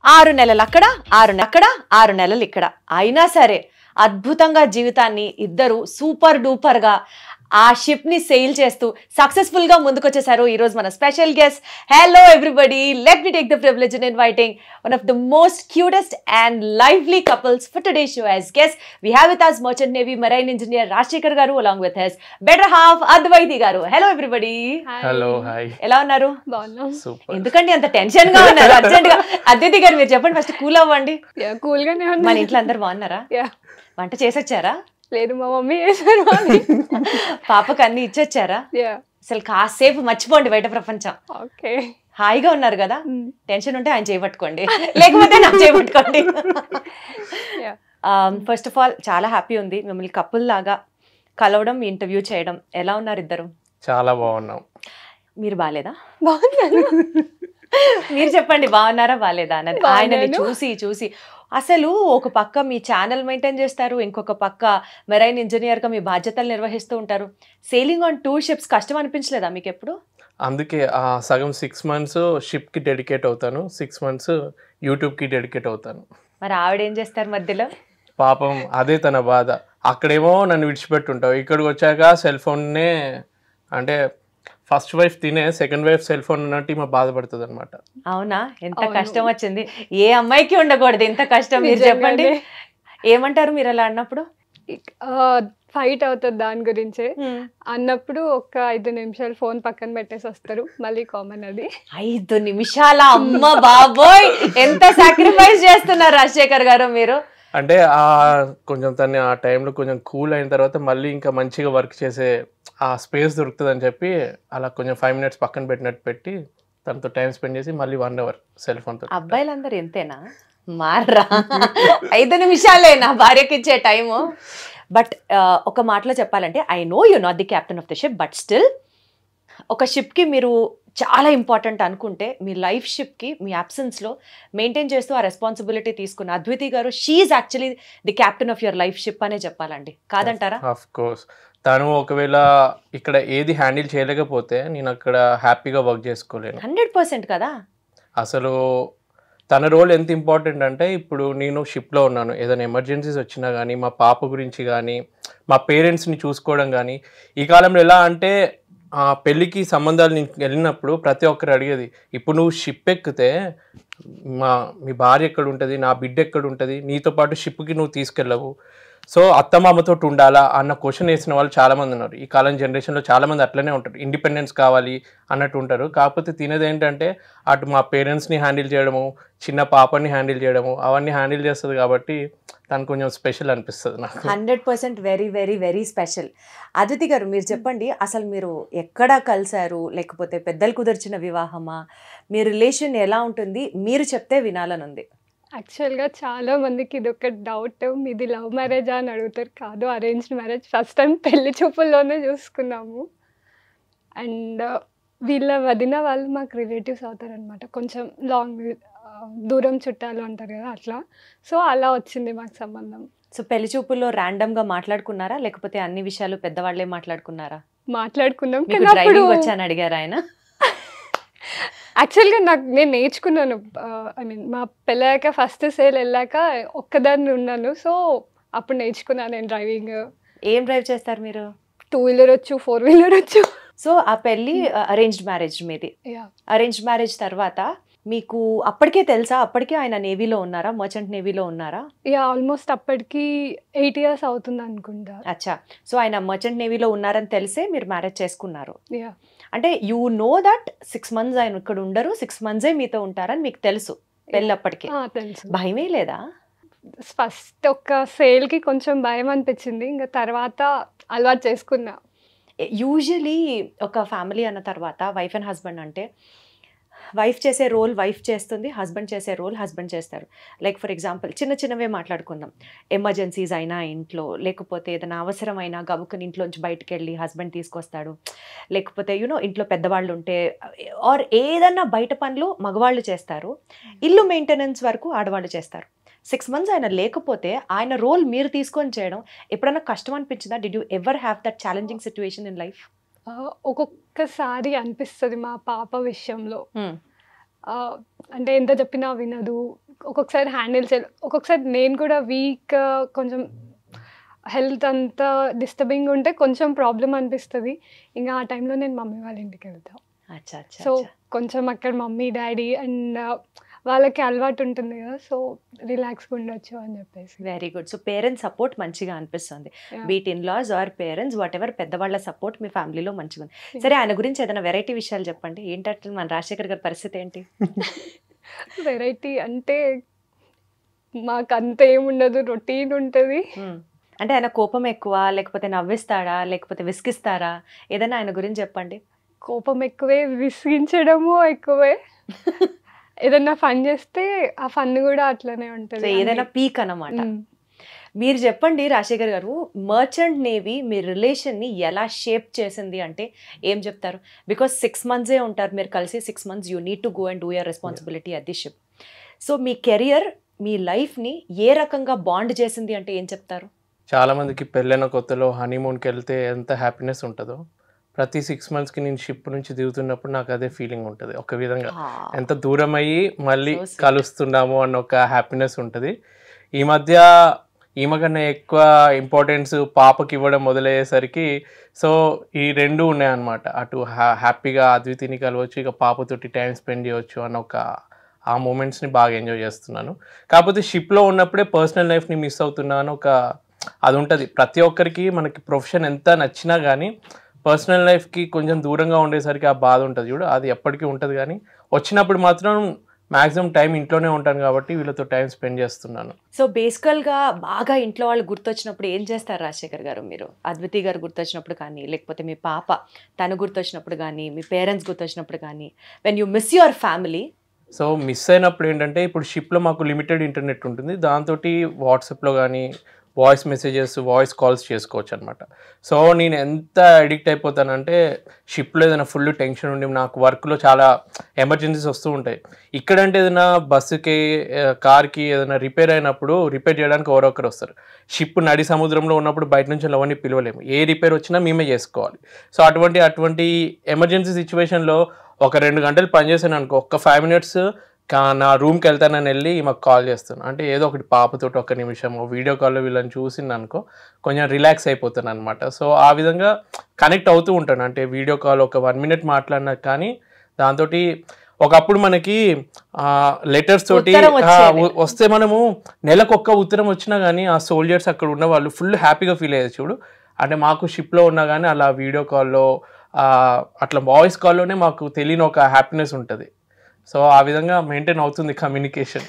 ఆరు నెలలు అక్కడ 6 నెలలు ఇక్కడ అయినా సరే అద్భుతంగా జీవితాన్ని ఇద్దరు సూపర్ డూపర్ గా ఆ షిప్ ని సెయిల్ చేస్తూ సక్సెస్ఫుల్ గా ముందుకొచ్చేసారు. ఈ రోజు మన special guest. Hello everybody, let me take the privilege in inviting one of the most cutest and lively couples for today show as guest. We have with us merchant navy marine engineer Rajasekhar garu along with his better half Advaiti garu. Hello everybody. Hello, hi. ఎలా ఉన్నారు? బాగున్నాం. ఎందుకండి అంత tension గా ఉన్నారు? Urgent గా అద్వైతి గారు మీరు చెప్పండి, ఫస్ట్ కూల్ అవ్వండి. కూల్ గానే మన ఉన్నా. ఇంట్లో అందరు బాగున్నారా? వంట చేసొచ్చారా? లేదు, మా మమ్మీ చేశారు. పాపకు అన్ని ఇచ్చొచ్చారా? అసలు కాసేపు మర్చిపోండి బయట ప్రపంచం. ఓకే, హాయిగా ఉన్నారు కదా? టెన్షన్ ఉంటే ఆయన చేయబట్టుకోండి, లేకపోతే నాకు చేయబట్టుకోండి. ఫస్ట్ ఆఫ్ ఆల్ చాలా హ్యాపీ ఉంది మిమ్మల్ని కపుల్ లాగా కలవడం, ఇంటర్వ్యూ చేయడం. ఎలా ఉన్నారు ఇద్దరు? చాలా బాగున్నాం. మీరు బాగాలేదా? బాగున్నాను. మీరు చెప్పండి బాగున్నారా బాగాలేదా అన్నది. ఆయనని చూసి అసలు ఒక పక్క మీ ఛానల్ మెయింటైన్ చేస్తారు, ఇంకొక పక్క మెరైన్ ఇంజనీర్ గా మీ బాధ్యతలు నిర్వహిస్తూ ఉంటారు. సేలింగ్ ఆన్ 2 ships కష్టం అనిపించలేదా మీకు ఎప్పుడు? అందుకే సగం 6 months షిప్ కి డెడికేట్ అవుతాను, 6 months యూట్యూబ్ కి డెడికేట్ అవుతాను. మరి ఆవిడ ఏం చేస్తారు మధ్యలో? పాపం అదే తన బాధ. అక్కడేమో నన్ను విడిచిపెట్టుంటావు, ఇక్కడికి వచ్చాక సెల్ ఫోన్నే అంటే ఫస్ట్ వైఫ్ తినే సెకండ్ వైఫ్ సెల్ ఫోన్ ఉన్నట్టు మా బాధపడుతుంది అనమాట. అవునా? ఎంత కష్టం వచ్చింది. ఏ అమ్మాయికి ఉండకూడదు ఇంత కష్టం. మీరు చెప్పండి, ఏమంటారు మీరు అలా అన్నప్పుడు? ఫైట్ అవుతుంది దాని గురించి అన్నప్పుడు ఒక 5 నిమిషాలు ఫోన్ పక్కన పెట్టేసి వస్తారు, మళ్ళీ కామన్ అది. 5 నిమిషాల? అమ్మ బాబోయ్, ఎంత సాక్రిఫైస్ చేస్తున్నారు రాజశేఖర్ గారు మీరు. అంటే కొంచెం తను ఆ టైంలో కొంచెం కూల్ అయిన తర్వాత మళ్ళీ ఇంకా మంచిగా వర్క్ చేసే ఆ స్పేస్ దొరుకుతుంది అని చెప్పి అలా కొంచెం 5 minutes పక్కన పెట్టినట్టు పెట్టి తనతో టైం స్పెండ్ చేసి మళ్ళీ 1 hour సెల్ ఫోన్తో. అబ్బాయిలందరూ ఎంతేనా? మారా 5 నిమిషాలే నా భార్యకి ఇచ్చే టైము. బట్ ఒక మాటలో చెప్పాలంటే, I know you not the captain of the ship, but still ఒక షిప్కి మీరు చాలా ఇంపార్టెంట్ అనుకుంటే మీ లైఫ్ షిప్కి మీ అబ్సెన్స్లో మెయింటైన్ చేస్తూ ఆ రెస్పాన్సిబిలిటీ తీసుకున్న అద్వితి గారు, she actually the captain of your life ship అనే చెప్పాలండి, కాదంటారా? Of course. తను ఒకవేళ ఇక్కడ ఏది హ్యాండిల్ చేయలేకపోతే నేను అక్కడ హ్యాపీగా వర్క్ చేసుకోలేను. 100% కదా. అసలు తన రోల్ ఎంత ఇంపార్టెంట్ అంటే, ఇప్పుడు నేను షిప్లో ఉన్నాను, ఏదైనా ఎమర్జెన్సీస్ వచ్చినా కానీ, మా పాప గురించి కానీ, మా పేరెంట్స్ని చూసుకోవడం కానీ. ఈ కాలంలో ఎలా అంటే పెళ్ళికి సంబంధాలు నేను వెళ్ళినప్పుడు ప్రతి ఒక్కరు అడిగేది, ఇప్పుడు నువ్వు షిప్ ఎక్కితే మీ భార్య ఎక్కడ ఉంటుంది, నా బిడ్డ ఎక్కడ ఉంటుంది, నీతో పాటు షిప్కి నువ్వు తీసుకెళ్ళవు, సో అత్తమామతో ఉండాలా అన్న క్వశ్చన్ వేసిన వాళ్ళు చాలామంది ఉన్నారు. ఈ కాలం జనరేషన్లో చాలామంది అట్లనే ఉంటారు, ఇండిపెండెన్స్ కావాలి అన్నట్టు ఉంటారు. కాకపోతే తినేది ఏంటంటే అటు మా పేరెంట్స్ని హ్యాండిల్ చేయడము, చిన్న పాపని హ్యాండిల్ చేయడము, అవన్నీ హ్యాండిల్ చేస్తుంది. కాబట్టి తను కొంచెం స్పెషల్ అనిపిస్తుంది నాకు. 100% very very very special. Aditi గారు మీరు చెప్పండి, అసలు మీరు ఎక్కడ కలిశారు, లేకపోతే పెద్దలు కుదిర్చిన వివాహమా, మీ రిలేషన్ ఎలా ఉంటుంది, మీరు చెప్తే వినాలని ఉంది. యాక్చువల్గా చాలా మందికి ఇది ఒక డౌట్, మీది లవ్ మ్యారేజా అని అడుగుతారు. కాదు, అరేంజ్డ్ మ్యారేజ్. ఫస్ట్ టైం పెళ్లి చూపుల్లోనే చూసుకున్నాము. అండ్ వీళ్ళ వదిన వాళ్ళు మాకు రిలేటివ్స్ అవుతారనమాట, కొంచెం లాంగ్ దూరం చుట్టాలు అంటారు కదా, అట్లా. సో అలా వచ్చింది మాకు సంబంధం. సో పెళ్లి చూపుల్లో ర్యాండమ్గా మాట్లాడుకున్నారా, లేకపోతే అన్ని విషయాలు పెద్దవాళ్ళే మాట్లాడుకున్నారా? మాట్లాడుకున్నాం. డ్రైవింగ్ వచ్చాను అడిగారు ఆయన? యాక్చువల్గా నేను నేర్చుకున్నాను. ఐ మీన్ మా పెళ్ళాక ఫస్ట్ సేల్ వెళ్ళాక ఒక్కదాన్ని ఉన్నాను, సో అప్పుడు నేర్చుకున్నాను నేను డ్రైవింగ్. ఏం డ్రైవ్ చేస్తారు మీరు? 2-wheeler వచ్చు, 4-wheeler వచ్చు. సో ఆ పెళ్ళి అరేంజ్డ్ మ్యారేజ్ మీది. అరేంజ్డ్ మ్యారేజ్ తర్వాత మీకు అప్పటికే తెలుసా? అప్పటికే ఆయన నేవీలో ఉన్నారా, మర్చెంట్ నేవీలో ఉన్నారా? ఆల్మోస్ట్ అప్పటికి 8 years అవుతుంది అనుకుంటా. అచ్చా. సో ఆయన మర్చెంట్ నేవీలో ఉన్నారని తెలిసే మీరు మ్యారేజ్ చేసుకున్నారు. యా, అంటే యూ నో దట్ 6 months ఆయన ఇక్కడ ఉండరు, 6 months మీతో ఉంటారని మీకు తెలుసు పెళ్ళప్పటికే. తెలుసు. భయమే లేదా? ఫస్ట్ ఒక సేల్కి కొంచెం భయం అనిపించింది, ఇంకా తర్వాత అలవాటు చేసుకున్నా. యూజువలీ ఒక ఫ్యామిలీ అన్న తర్వాత వైఫ్ అండ్ హస్బెండ్ అంటే వైఫ్ చేసే రోల్ వైఫ్ చేస్తుంది, హస్బెండ్ చేసే రోల్ హస్బెండ్ చేస్తారు. లైక్ ఫర్ ఎగ్జాంపుల్ చిన్నవే మాట్లాడుకుందాం. ఎమర్జెన్సీస్ అయినా ఇంట్లో, లేకపోతే ఏదైనా అవసరమైనా గబుక్కుని ఇంట్లోంచి బయటకు వెళ్ళి హస్బెండ్ తీసుకొస్తాడు, లేకపోతే ఇంట్లో పెద్దవాళ్ళు ఉంటే ఆర్ ఏదన్నా బయట పనులు మగవాళ్ళు చేస్తారు, ఇల్లు మెయింటెనెన్స్ వరకు ఆడవాళ్ళు చేస్తారు. 6 months ఆయన లేకపోతే ఆయన రోల్ మీరు తీసుకొని చేయడం ఎప్పుడైనా కష్టం అనిపించిందా? Did you ever have that challenging situation in life? ఒక్కొక్కసారి అనిపిస్తుంది మా పాప విషయంలో, అంటే ఎంత చెప్పినా వినదు, ఒక్కొక్కసారి హ్యాండిల్ చేయలేదు, ఒక్కొక్కసారి నేను కూడా వీక్, కొంచెం హెల్త్ అంతా డిస్టర్బింగ్ ఉంటే కొంచెం ప్రాబ్లం అనిపిస్తుంది. ఇంకా ఆ టైంలో నేను మమ్మీ వాళ్ళ ఇంటికి వెళ్తాను. సో కొంచెం అక్కడ మమ్మీ డాడీ అండ్ వాళ్ళకి అలవాటు ఉంటుంది కదా, సో రిలాక్స్గా ఉండొచ్చు అని చెప్పేసి. Very good. So parents support మంచిగా అనిపిస్తుంది, be it in laws or parents whatever, పెద్దవాళ్ళ సపోర్ట్ మీ ఫ్యామిలీలో మంచిగా ఉంది. సరే, ఆయన గురించి ఏదైనా వెరైటీ విషయాలు చెప్పండి. ఏంటంటే మన రాజశేఖర్ గారి పరిస్థితి ఏంటి? వెరైటీ అంటే మాకు అంత ఏముండదు, రొటీన్ ఉంటుంది. అంటే ఆయన కోపం ఎక్కువ, లేకపోతే నవ్విస్తాడా, లేకపోతే విసిగిస్తారా? ఏదైనా ఆయన గురించి చెప్పండి. కోపం ఎక్కువే, విసిగించడము ఎక్కువే. ఏదైనా ఫన్ చేస్తే ఆ ఫన్ కూడా అట్లనే ఉంటుంది. ఏదైనా పీక్ అన్నమాట. మీరు చెప్పండి రాజశేఖర్ గారు, మర్చెంట్ నేవీ మీ రిలేషన్ని ఎలా షేప్ చేసింది అంటే ఏం చెప్తారు? బికాస్ 6 months ఉంటారు మీరు కలిసి, 6 months you need to go and do your responsibility at the ship. So మీ కెరియర్, మీ లైఫ్ని ఏ రకంగా బాండ్ చేసింది అంటే ఏం చెప్తారు? చాలా మందికి పెళ్ళైన కొత్తలో హనీమూన్కి వెళ్తే ఎంత హ్యాపీనెస్ ఉంటుందో, ప్రతి 6 monthsకి నేను షిప్ నుంచి దిగుతున్నప్పుడు నాకు అదే ఫీలింగ్ ఉంటుంది. ఒక విధంగా ఎంత దూరం అయ్యి మళ్ళీ కలుస్తున్నాము అన్న ఒక హ్యాపీనెస్ ఉంటుంది. ఈ మధ్య ఈమె కన్నా ఎక్కువ ఇంపార్టెన్స్ పాపకి ఇవ్వడం మొదలయ్యేసరికి సో ఈ రెండు ఉన్నాయన్నమాట. అటు హ్యాపీగా అద్వితిని కలవచ్చు, ఇక పాపతోటి టైం స్పెండ్ చేయవచ్చు అన్న ఒక ఆ మూమెంట్స్ని బాగా ఎంజాయ్ చేస్తున్నాను. కాకపోతే షిప్లో ఉన్నప్పుడే పర్సనల్ లైఫ్ని మిస్ అవుతున్నాను ఒక అది ఉంటుంది. ప్రతి ఒక్కరికి మనకి ప్రొఫెషన్ ఎంత నచ్చినా కానీ పర్సనల్ లైఫ్కి కొంచెం దూరంగా ఉండేసరికి ఆ బాధ ఉంటుంది చూడు, అది ఎప్పటికీ ఉంటుంది. కానీ వచ్చినప్పుడు మాత్రం మ్యాక్సిమం టైం ఇంట్లోనే ఉంటాను కాబట్టి వీళ్ళతో టైం స్పెండ్ చేస్తున్నాను. సో బేసికల్గా బాగా ఇంట్లో వాళ్ళు గుర్తొచ్చినప్పుడు ఏం చేస్తారు రాజశేఖర్ గారు? మీరు అద్వితి గారు గుర్తొచ్చినప్పుడు కానీ, లేకపోతే మీ పాప తను గుర్తొచ్చినప్పుడు కానీ, మీ పేరెంట్స్ గుర్తొచ్చినప్పుడు కానీ, when you miss your family? So miss అయినప్పుడు ఏంటంటే, ఇప్పుడు షిప్లో మాకు లిమిటెడ్ ఇంటర్నెట్ ఉంటుంది, దాంతో వాట్సాప్లో కానీ వాయిస్ మెసేజెస్, వాయిస్ కాల్స్ చేసుకోవచ్చు అనమాట. సో నేను ఎంత అడిక్ట్ అయిపోతానంటే, షిప్లో ఏదైనా ఫుల్ టెన్షన్ ఉండి నాకు వర్క్లో చాలా ఎమర్జెన్సీస్ వస్తూ ఉంటాయి. ఇక్కడంటే ఏదైనా బస్సుకి, కార్కి ఏదైనా రిపేర్ అయినప్పుడు రిపేర్ చేయడానికి ఎవరో ఒకరు వస్తారు. షిప్ నడి సముద్రంలో ఉన్నప్పుడు బయట నుంచి ఎవరిని పిలవలేము, ఏ రిపేర్ వచ్చినా మేమే చేసుకోవాలి. సో అటువంటి ఎమర్జెన్సీ సిచ్యువేషన్లో ఒక 2 గంటలు పనిచేసాను అనుకో, ఒక్క 5 minutes నా రూమ్కి వెళ్తానని వెళ్ళి మాకు కాల్ చేస్తాను. అంటే ఏదో ఒకటి పాపతో 1 నిమిషం వీడియో కాల్లో వీళ్ళని చూసింది అనుకో, కొంచెం రిలాక్స్ అయిపోతాను అనమాట. సో ఆ విధంగా కనెక్ట్ అవుతూ ఉంటాను. అంటే వీడియో కాల్ ఒక 1 minute మాట్లాడినా కానీ దాంతో ఒకప్పుడు మనకి లెటర్స్ తోటి వస్తే మనము నెలకు ఒక్క ఉత్తరం వచ్చినా కానీ ఆ సోల్జర్స్ అక్కడ ఉన్న వాళ్ళు ఫుల్ హ్యాపీగా ఫీల్ అయ్యేది చూడు. అంటే మాకు షిప్లో ఉన్నా కానీ అలా వీడియో కాల్లో అట్లా వాయిస్ కాల్లోనే మాకు తెలియని ఒక హ్యాపీనెస్ ఉంటుంది. సో ఆ విధంగా మెయింటైన్ అవుతుంది కమ్యూనికేషన్.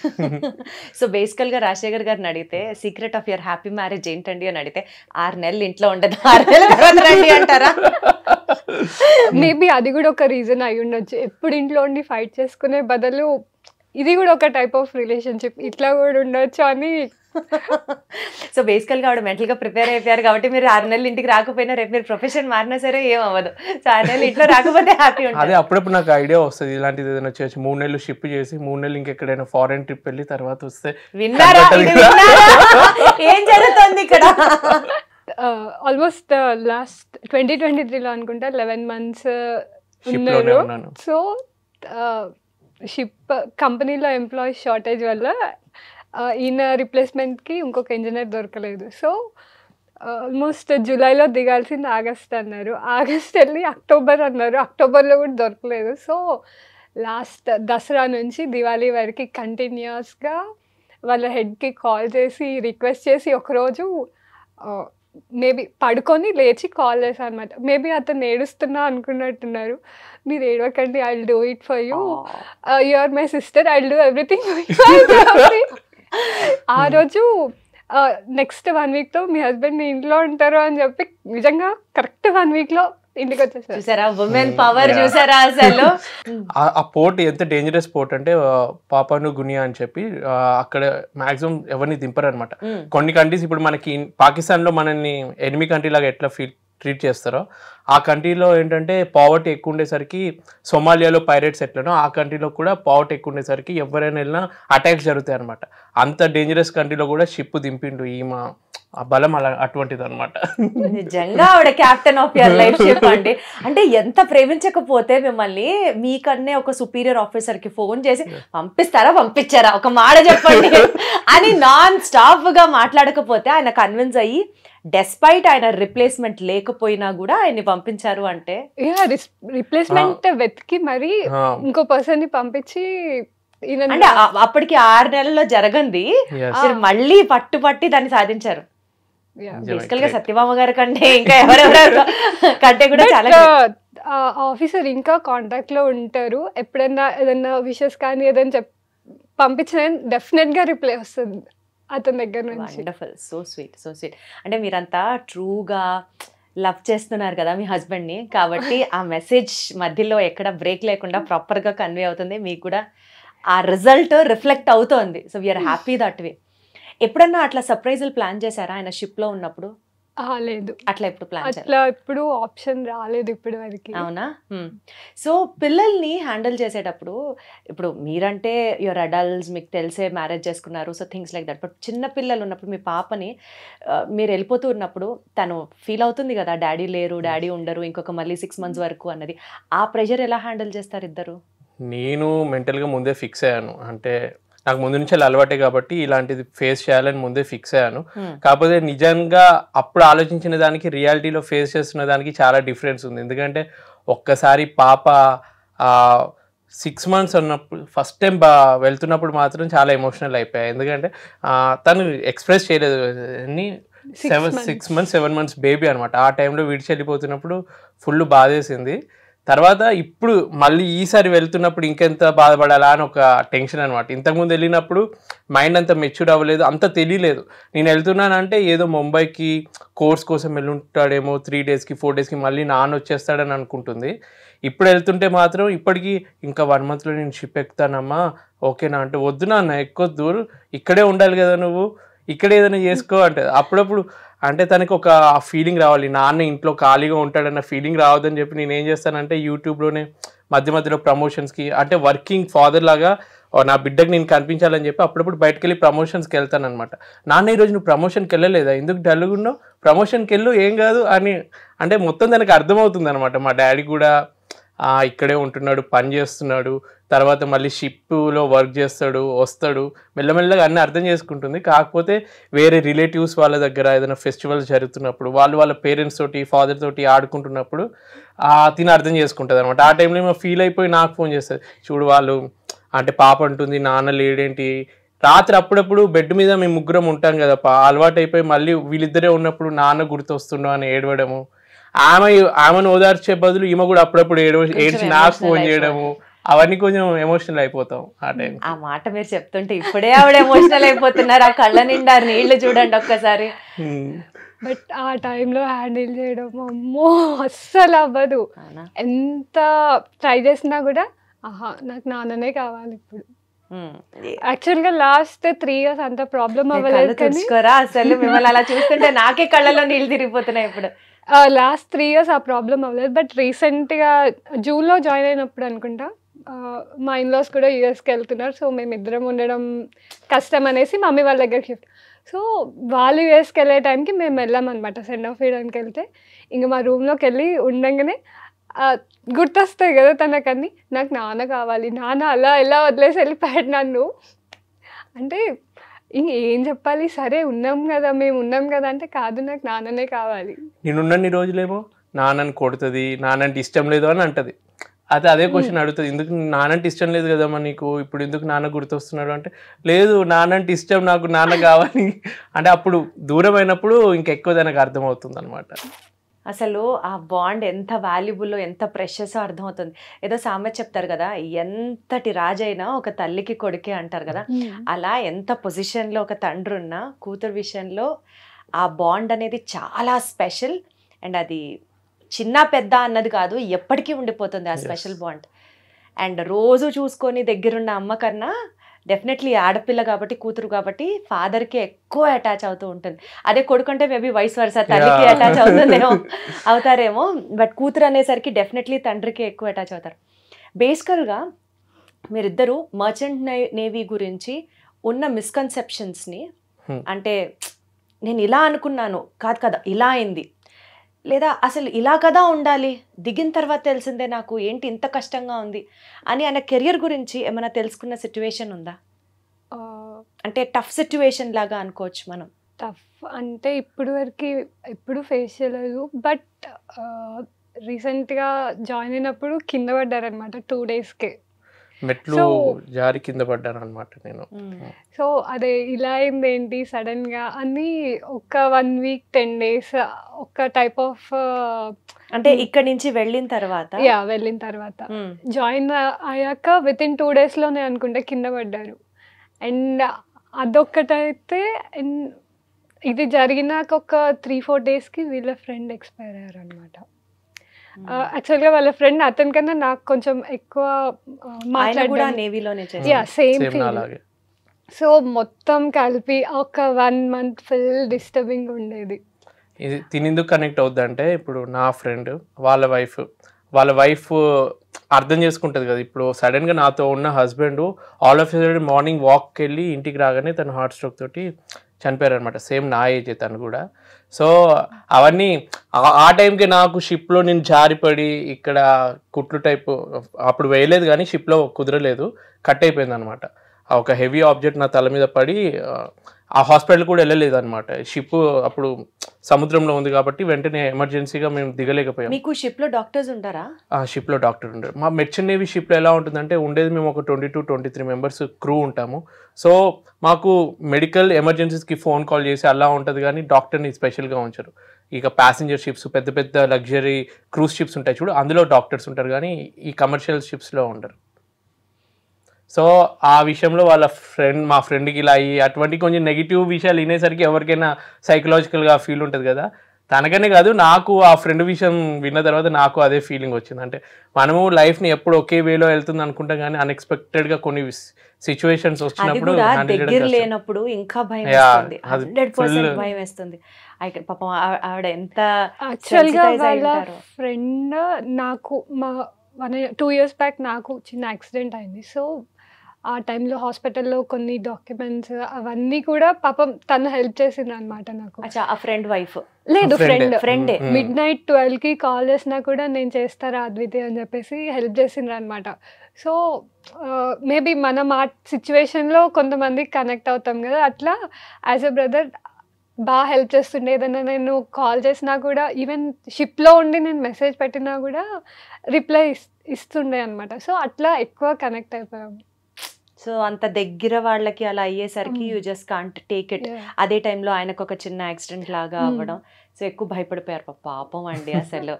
సో బేసికల్గా రాజశేఖర్ గారిని అడిగితే secret of your happy marriage ఏంటండి అని అడిగితే 6 నెలలు ఇంట్లో ఉండదు, 6 నెలల తర్వాత రండి అంటారా? మేబీ అది కూడా ఒక రీజన్ అయి ఉండొచ్చు. ఎప్పుడు ఇంట్లో ఉండి ఫైట్ చేసుకునే బదులు ఇది కూడా ఒక టైప్ ఆఫ్ రిలేషన్షిప్, ఇట్లా కూడా ఉండొచ్చు అని. సో బేసికల్గా ఆవిడ మెంటల్గా ప్రిపేర్ అయిపోయారు కాబట్టి మీరు 6 నెలలు ఇంటికి రాకపోయినా రేపు మీరు ప్రొఫెషన్ మారినా సరే ఏం అవ్వదు. సో 6 నెలలు ఇంట్లో రాకపోతే హ్యాపీ ఉంటుంది. అదే అప్పుడప్పుడు నాకు ఐడియా వస్తుంది ఇలాంటిది ఏదైనా చేయొచ్చు. 3 నెలలు షిప్ చేసి 3 నెలలు ఇంకెక్కడైనా ఫారెన్ ట్రిప్ వెళ్ళి తర్వాత వస్తే విన్నారా ఏం జరుగుతుంది ఇక్కడ? ఆల్మోస్ట్ లాస్ట్ 2023లో అనుకుంటా 11 months ఉన్నారు. సో షిప్ కంపెనీలో ఎంప్లాయీస్ షార్టేజ్ వల్ల ఈయన రిప్లేస్మెంట్కి ఇంకొక ఇంజనీర్ దొరకలేదు. సో ఆల్మోస్ట్ జూలైలో దిగాల్సింది ఆగస్ట్ అన్నారు, ఆగస్ట్ వెళ్ళి అక్టోబర్ అన్నారు, అక్టోబర్లో కూడా దొరకలేదు. సో లాస్ట్ దసరా నుంచి దివాళీ వరకు కంటిన్యూస్గా వాళ్ళ హెడ్కి కాల్ చేసి రిక్వెస్ట్ చేసి ఒకరోజు మేబీ పడుకొని లేచి కాల్ చేశాను అనమాట. మేబీ అతను ఏడుస్తున్నా అనుకున్నట్టున్నారు. మీరు ఏడవకండి, I will do it for you, you are my sister, I will do everything for you. ఆ రోజు నెక్స్ట్ 1 weekతో మీ హస్బెండ్ ఇంట్లో ఉంటారు అని చెప్పి నిజంగా కరెక్ట్ 1 weekలో ఇంటికి వచ్చేసారు. చూసారా ఉమెన్ పవర్, చూసారా అసలు ఆ పోర్ట్ ఎంత డేంజరస్ పోర్ట్ అంటే పాపాను గునియా అని చెప్పి అక్కడ మాక్సిమం ఎవరిని దింపరు అనమాట. కొన్ని కంట్రీస్ ఇప్పుడు మనకి పాకిస్తాన్ లో మనల్ని ఎనిమి కంట్రీ లాగా ఎట్లా ట్రీట్ చేస్తారో ఆ కంట్రీలో ఏంటంటే పావర్టీ ఎక్కువ ఉండేసరికి సొమాలియాలో పైరేట్స్ ఎట్లనో ఆ కంట్రీలో కూడా పావర్టీ ఎక్కువ ఉండేసరికి ఎవరైనా వెళ్ళినా అటాక్స్ జరుగుతాయి అనమాట. అంత డేంజరస్ కంట్రీలో కూడా షిప్ దింపిండు ఈమె. ఆ బలం అలా అటువంటిది అనమాట. నిజంగా ఆవిడ captain of your life ship అండి. అంటే ఎంత ప్రేమించకపోతే మిమ్మల్ని మీకన్నే ఒక సుపీరియర్ ఆఫీసర్ కి ఫోన్ చేసి పంపించారా ఒక మాట చెప్పండి అని నాన్ స్టాప్ గా మాట్లాడకపోతే ఆయన కన్విన్స్ అయ్యి డెస్పైట్ ఆయన రిప్లేస్మెంట్ లేకపోయినా కూడా ఆయన్ని పంపించారు అంటే రిప్లేస్మెంట్ వెతికి మరి ఇంకో పర్సన్ ని పంపించి అంటే అప్పటికి 6 నెలల్లో జరగంది మళ్ళీ పట్టి దాన్ని సాధించారు. బేసికల్ గా సత్యభామ గారి కంటే ఇంకా ఎవరెవరు కంటే కూడా చాలా ఆఫీసర్ ఇంకా కాంటాక్ట్ లో ఉంటారు. ఎప్పుడైనా ఏదైనా విషెస్ కానీ ఏదైనా పంపించిన డెఫినెట్ గా రిప్లై వస్తుంది అతని దగ్గర నుంచి. Wonderful, so sweet. అంటే మీరంతా ట్రూగా లవ్ చేస్తున్నారు కదా మీ హస్బెండ్ ని, కాబట్టి ఆ మెసేజ్ మధ్యలో ఎక్కడ బ్రేక్ లేకుండా ప్రాపర్ గా కన్వే అవుతుంది, మీకు కూడా ఆ రిజల్ట్ రిఫ్లెక్ట్ అవుతోంది. So we are happy that way. ఎప్పుడన్నా అట్లా సర్ప్రైజులు ప్లాన్ చేశారా ఆయన షిప్ లో ఉన్నప్పుడు? లేదు, అట్లా ఎప్పుడు ప్లాన్ అట్లా ఎప్పుడు ఆప్షన్ రాలేదు ఇప్పటి వరకు. అవునా? సో పిల్లల్ని హ్యాండిల్ చేసేటప్పుడు ఇప్పుడు మీరంటే యువర్ అడల్ట్స్, మీకు తెలిసే మ్యారేజ్ చేసుకున్నారు, so things like that. But చిన్న పిల్లలు ఉన్నప్పుడు మీ పాపని మీరు వెళ్ళిపోతూ ఉన్నప్పుడు తను ఫీల్ అవుతుంది కదా, డాడీ లేరు, డాడీ ఉండరు ఇంకొక మళ్ళీ 6 months వరకు అన్నది. ఆ ప్రెషర్ ఎలా హ్యాండిల్ చేస్తారు ఇద్దరు? నేను మెంటల్గా ముందే ఫిక్స్ అయ్యాను. అంటే నాకు ముందు నుంచి అలవాటే కాబట్టి ఇలాంటిది ఫేస్ చేయాలని ముందే ఫిక్స్ అయ్యాను. కాకపోతే నిజంగా అప్పుడు ఆలోచించిన దానికి రియాలిటీలో ఫేస్ చేస్తున్న దానికి చాలా డిఫరెన్స్ ఉంది. ఎందుకంటే ఒక్కసారి పాప 6 months ఉన్నప్పుడు ఫస్ట్ టైం వెళ్తున్నప్పుడు మాత్రం చాలా ఎమోషనల్ అయిపోయాయి. ఎందుకంటే తను ఎక్స్ప్రెస్ చేయలేదు. 6 months 7 months బేబీ అనమాట. ఆ టైంలో విడిచి వెళ్ళిపోతున్నప్పుడు ఫుల్ బాధేసింది. తర్వాత ఇప్పుడు మళ్ళీ ఈసారి వెళ్తున్నప్పుడు ఇంకెంత బాధపడాలా అని ఒక టెన్షన్ అనమాట. ఇంతకుముందు వెళ్ళినప్పుడు మైండ్ అంత మెచ్యూర్ అవ్వలేదు, అంత తెలియలేదు. నేను వెళ్తున్నానంటే ఏదో ముంబైకి కోర్స్ కోసం వెళ్ళుంటాడేమో, 3 daysకి 4 daysకి మళ్ళీ నాన్న వచ్చేస్తాడని అనుకుంటుంది. ఇప్పుడు వెళ్తుంటే మాత్రం ఇప్పటికీ ఇంకా 1 monthలో నేను షిప్ ఎక్కుతానమ్మా, ఓకేనా అంటే వద్దు నాన్న ఎక్కొద్దు, ఇక్కడే ఉండాలి కదా నువ్వు, ఇక్కడ ఏదైనా చేసుకో అంటే అప్పుడప్పుడు అంటే తనకి ఒక ఫీలింగ్ రావాలి, నాన్న ఇంట్లో ఖాళీగా ఉంటాడన్న ఫీలింగ్ రావద్దని చెప్పి నేను ఏం చేస్తానంటే యూట్యూబ్లోనే మధ్యలో ప్రమోషన్స్కి అంటే వర్కింగ్ ఫాదర్ లాగా నా బిడ్డకి నేను కనిపించాలని చెప్పి అప్పుడప్పుడు బయటకు వెళ్ళి ప్రమోషన్స్కి వెళ్తాను అనమాట. నాన్న ఈరోజు నువ్వు ప్రమోషన్కి వెళ్ళలేదా, ఎందుకు డల్గా ఉన్నావు, ప్రమోషన్కి వెళ్ళు ఏం కాదు అని అంటే మొత్తం దానికి అర్థమవుతుంది అనమాట. మా డాడీ కూడా ఇక్కడే ఉంటున్నాడు, పని చేస్తున్నాడు, తర్వాత మళ్ళీ షిప్లో వర్క్ చేస్తాడు, వస్తాడు, మెల్లమెల్లగా అన్నీ అర్థం చేసుకుంటుంది. కాకపోతే వేరే రిలేటివ్స్ వాళ్ళ దగ్గర ఏదైనా ఫెస్టివల్స్ జరుగుతున్నప్పుడు వాళ్ళ పేరెంట్స్ తోటి ఫాదర్ తోటి ఆడుకుంటున్నప్పుడు తిని అర్థం చేసుకుంటుంది అనమాట. ఆ టైంలో ఏమో ఫీల్ అయిపోయి నాకు ఫోన్ చేస్తుంది, చూడు వాళ్ళు అంటే పాప అంటుంది నాన్న లేడేంటి, రాత్రి అప్పుడప్పుడు బెడ్ మీద మేము ముగ్గురం ఉంటాం కదా, అలవాటు అయిపోయి మళ్ళీ వీళ్ళిద్దరే ఉన్నప్పుడు నాన్న గుర్తొస్తుండో అని ఏడవడము, ఆమెను ఓదార్చే బదులు ఈమె కూడా అప్పుడప్పుడు ఏడ్చి నాకు ఫోన్ చేయడము, అవన్నీ కొంచెం ఎమోషనల్ అయిపోతాం ఆ టైం. ఆ మాట మీరు చెప్తుంటే ఇప్పుడే ఆవిడ ఎమోషనల్ అయిపోతున్నారు, ఆ కళ్ళ నిండా నీళ్లు చూడండి ఒక్కసారి. బట్ ఆ టైంలో హ్యాండిల్ చేయడం అమ్మో అస్సలు అవ్వదు. ఎంత ట్రై చేసినా కూడా నాకు నాన్ననే కావాలి ఇప్పుడు. యాక్చువల్గా లాస్ట్ 3 years అంత ప్రాబ్లం అవ్వలేదు కానీ అసలు మిమ్మల్ని అలా చూస్తుంటే నాకే కళ్ళలో నీళ్ళు తిరిగిపోతున్నాయి ఇప్పుడు. లాస్ట్ 3 years ఆ ప్రాబ్లం అవ్వలేదు. బట్ రీసెంట్గా జూన్లో జాయిన్ అయినప్పుడు అనుకుంటా మా ఇన్లాస్ కూడా యూఎస్కి వెళ్తున్నారు. సో మేమిద్దరం ఉండడం కష్టం అనేసి మమ్మీ వాళ్ళ దగ్గర షిఫ్ట్. సో వాళ్ళు యూఎస్కి వెళ్ళే టైంకి మేము వెళ్ళామన్నమాట సెండ్ ఆఫ్ వేయడానికి. వెళ్తే ఇంకా మా రూమ్లోకి వెళ్ళి ఉండగానే గుర్తొస్తాయి కదా తనకన్నీ, నాకు నాన్న కావాలి, నాన్న అలా ఎలా వదిలేసి వెళ్ళిపోయాడు నన్ను అంటే ఇంకేం చెప్పాలి, సరే ఉన్నాం కదా మేము ఉన్నాం కదా అంటే కాదు నాకు నాన్ననే కావాలి. నేనున్నన్ని రోజులేమో నాన్నని కొడుతుంది, నాన్నంటే ఇష్టం లేదు అని అంటది. అయితే అదే క్వశ్చన్ అడుగుతుంది, ఎందుకు నాన్నంటే ఇష్టం లేదు కదమ్మా నీకు, ఇప్పుడు ఎందుకు నాన్న గుర్తొస్తున్నాడు అంటే లేదు నాన్నంటే ఇష్టం, నాకు నాన్న కావాలి అంటే అప్పుడు దూరం అయినప్పుడు ఇంకెక్కువ దానికి అర్థమవుతుంది అనమాట. అసలు ఆ బాండ్ ఎంత వాల్యుబుల్, ఎంత ప్రెషస్ అర్థమవుతుంది. ఏదో సామెత చెప్తారు కదా, ఎంతటి రాజైనా ఒక తల్లికి కొడుకే అంటారు కదా, అలా ఎంత పొజిషన్లో ఒక తండ్రి ఉన్నా కూతురు విషయంలో ఆ బాండ్ అనేది చాలా స్పెషల్. అండ్ అది చిన్న పెద్ద అన్నది కాదు, ఎప్పటికీ ఉండిపోతుంది ఆ స్పెషల్ బాండ్. అండ్ రోజు చూసుకొని దగ్గరున్న అమ్మ కన్నా డెఫినెట్లీ ఆడపిల్ల కాబట్టి, కూతురు కాబట్టి ఫాదర్కి ఎక్కువ అటాచ్ అవుతూ ఉంటుంది. అదే కొడుకుంటే మేబీ వైస్ వర్సా తల్లికి అటాచ్ అవుతారేమో, బట్ కూతురు అనేసరికి డెఫినెట్లీ తండ్రికి ఎక్కువ అటాచ్ అవుతారు. బేసికల్గా మీరిద్దరూ మర్చెంట్ నేవీ గురించి ఉన్న మిస్కన్సెప్షన్స్ని, అంటే నేను ఇలా అనుకున్నాను కాదు కదా ఇలా అయింది, లేదా అసలు ఇలా కదా ఉండాలి, దిగిన తర్వాత తెలిసిందే నాకు ఏంటి ఇంత కష్టంగా ఉంది అని ఆయన కెరియర్ గురించి ఏమైనా తెలుసుకున్న సిచ్యువేషన్ ఉందా? అంటే టఫ్ సిచ్యువేషన్ లాగా అనుకోవచ్చు మనం. టఫ్ అంటే ఇప్పుడు వరకు ఎప్పుడు ఫేస్ చేయలేదు, బట్ రీసెంట్గా జాయిన్ అయినప్పుడు కింద పడ్డారనమాట 2 daysకే. మెట్లు జారి కింద పడ్డాను అనమాట నేను. సో అదే ఇలా అయింది ఏంటి సడన్గా అని ఒక 1 week 10 days ఒక టైప్ ఆఫ్, అంటే ఇక్కడ నుంచి వెళ్ళిన తర్వాత జాయిన్ అయ్యాక వితిన్ 2 daysలోనే అనుకుంటే కింద పడ్డారు. అండ్ అదొక్కటైతే, ఇది జరిగినాక ఒక 3-4 daysకి వీళ్ళ ఫ్రెండ్ ఎక్స్పైర్ అయ్యారు అనమాట. యాక్చువల్గా వాళ్ళ ఫ్రెండ్ అతనికన్నా నాకు కొంచెం ఎక్కువ సేమ్ ఫీల్. సో మొత్తం కలిపి ఒక 1 month ఫుల్ డిస్టర్బింగ్ ఉండేది. ఇది తినేందుకు కనెక్ట్ అవుద్ది అంటే, ఇప్పుడు నా ఫ్రెండ్ వాళ్ళ వైఫ్ అర్థం చేసుకుంటుంది కదా. ఇప్పుడు సడన్గా నాతో ఉన్న husband all of a morning వాక్కి వెళ్ళి ఇంటికి రాగానే తను హార్ట్ స్ట్రోక్ తోటి చనిపోయారు అనమాట. సేమ్ నా ఏజ్ తను కూడా. సో అవన్నీ ఆ టైంకి నాకు షిప్లో నేను జారిపడి ఇక్కడ కుట్లు టైపు అప్పుడు వేయలేదు, కానీ షిప్లో కుదరలేదు, కట్ అయిపోయింది అనమాట. ఒక హెవీ ఆబ్జెక్ట్ నా తల మీద పడి ఆ హాస్పిటల్ కూడా వెళ్ళలేదు అనమాట. షిప్ అప్పుడు సముద్రంలో ఉంది కాబట్టి వెంటనే ఎమర్జెన్సీగా మేము దిగలేకపోయాం. మీకు షిప్లో డాక్టర్స్ ఉంటారా? షిప్లో డాక్టర్ ఉంటారు. మా మెర్చెంట్ నేవీ షిప్లో ఎలా ఉంటుందంటే, ఉండేది మేము ఒక 22-23 members క్రూ ఉంటాము. సో మాకు మెడికల్ ఎమర్జెన్సీస్కి ఫోన్ కాల్ చేసి అలా ఉంటుంది, కానీ డాక్టర్ని స్పెషల్గా ఉంచరు. ఇక ప్యాసింజర్ షిప్స్, పెద్ద పెద్ద లగ్జరీ క్రూజ్ షిప్స్ ఉంటాయి చూడు, అందులో డాక్టర్స్ ఉంటారు, కానీ ఈ కమర్షియల్ షిప్స్లో ఉండరు. సో ఆ విషయంలో మా ఫ్రెండ్కి ఇలా అయ్యి అటువంటి కొంచెం నెగిటివ్ విషయాలు వినేసరికి ఎవరికైనా సైకలాజికల్గా ఫీల్ ఉంటుంది కదా. తనకనే కాదు, నాకు ఆ ఫ్రెండ్ విషయం విన్న తర్వాత నాకు అదే ఫీలింగ్ వచ్చింది. అంటే మనము లైఫ్ని ఎప్పుడు ఒకే వేలో వెళ్తుంది అనుకుంటాం, కానీ అన్ఎక్స్పెక్టెడ్గా కొన్ని సిచ్యువేషన్స్ వచ్చినప్పుడు లేనప్పుడు ఇంకా భయం వేస్తుంది, 100% భయం వేస్తుంది. పాపం ఆవిడ ఎంత యాక్చువల్గా వాళ్ళ ఫ్రెండ్ నాకు 2 years బ్యాక్ నాకు చిన్న యాక్సిడెంట్ అయింది. సో ఆ టైంలో హాస్పిటల్లో కొన్ని డాక్యుమెంట్స్ అవన్నీ కూడా పాపం తను హెల్ప్ చేసింది అనమాట నాకు. ఆ ఫ్రెండ్ వైఫ్ లేదు, ఫ్రెండ్ midnight 12కి కాల్ చేసినా కూడా నేను చేస్తారా అద్వితి అని చెప్పేసి హెల్ప్ చేసిండ్రు అనమాట. సో మేబీ మనం ఆ సిచ్యువేషన్లో కొంతమందికి కనెక్ట్ అవుతాం కదా, అట్లా యాజ్ ఎ బ్రదర్ బాగా హెల్ప్ చేస్తుండే. ఏదైనా నేను కాల్ చేసినా కూడా, ఈవెన్ షిప్లో ఉండి నేను మెసేజ్ పెట్టినా కూడా రిప్లై ఇస్తుండే అనమాట. సో అట్లా ఎక్కువ కనెక్ట్ అయిపోయాము. సో అంత దగ్గర వాళ్ళకి అలా అయ్యేసరికి you just can't take it. అదే టైంలో ఆయనకు ఒక చిన్న యాక్సిడెంట్ లాగా అవ్వడం, సో ఎక్కువ భయపడిపోయారు పాపం అండి. అసలు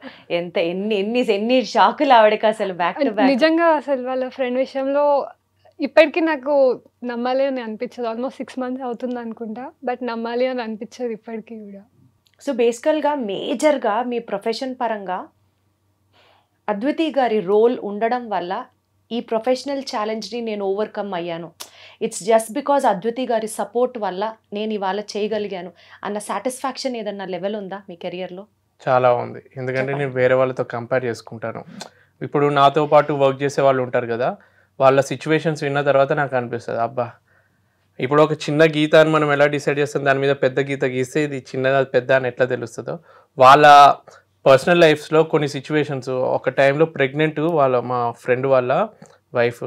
ఎన్ని షాకులు ఆవిడకి అసలు బ్యాక్ టు బ్యాక్. నిజంగా అసలు వాళ్ళ ఫ్రెండ్ విషయంలో ఇప్పటికీ నాకు నమ్మాలి అని అనిపించదు. ఆల్మోస్ట్ 6 months అవుతుంది అనుకుంటా, బట్ నమ్మాలి అని అనిపించదు ఇప్పటికీ కూడా. సో బేసికల్గా మేజర్గా మీ ప్రొఫెషన్ పరంగా అద్వితి గారి రోల్ ఉండడం వల్ల ఈ ప్రొఫెషనల్ ఛాలెంజ్ని నేను ఓవర్కమ్ అయ్యాను, ఇట్స్ జస్ట్ బికాజ్ అద్వితి గారి సపోర్ట్ వల్ల నేను ఇవాళ చేయగలిగాను అన్న సాటిస్ఫాక్షన్ ఏదన్నా లెవెల్ ఉందా మీ కెరియర్లో? చాలా ఉంది. ఎందుకంటే నేను వేరే వాళ్ళతో కంపేర్ చేసుకుంటాను. ఇప్పుడు నాతో పాటు వర్క్ చేసే వాళ్ళు ఉంటారు కదా, వాళ్ళ సిచ్యువేషన్స్ విన్న తర్వాత నాకు అనిపిస్తుంది, అబ్బా ఇప్పుడు ఒక చిన్న గీత అని మనం ఎలా డిసైడ్ చేస్తాం, దాని మీద పెద్ద గీత గీస్తే ఇది చిన్నదా పెద్ద అని ఎట్లా తెలుస్తుందో, వాళ్ళ పర్సనల్ లైఫ్స్లో కొన్ని సిచ్యువేషన్స్. ఒక టైంలో ప్రెగ్నెంట్, మా ఫ్రెండ్ వాళ్ళ వైఫ్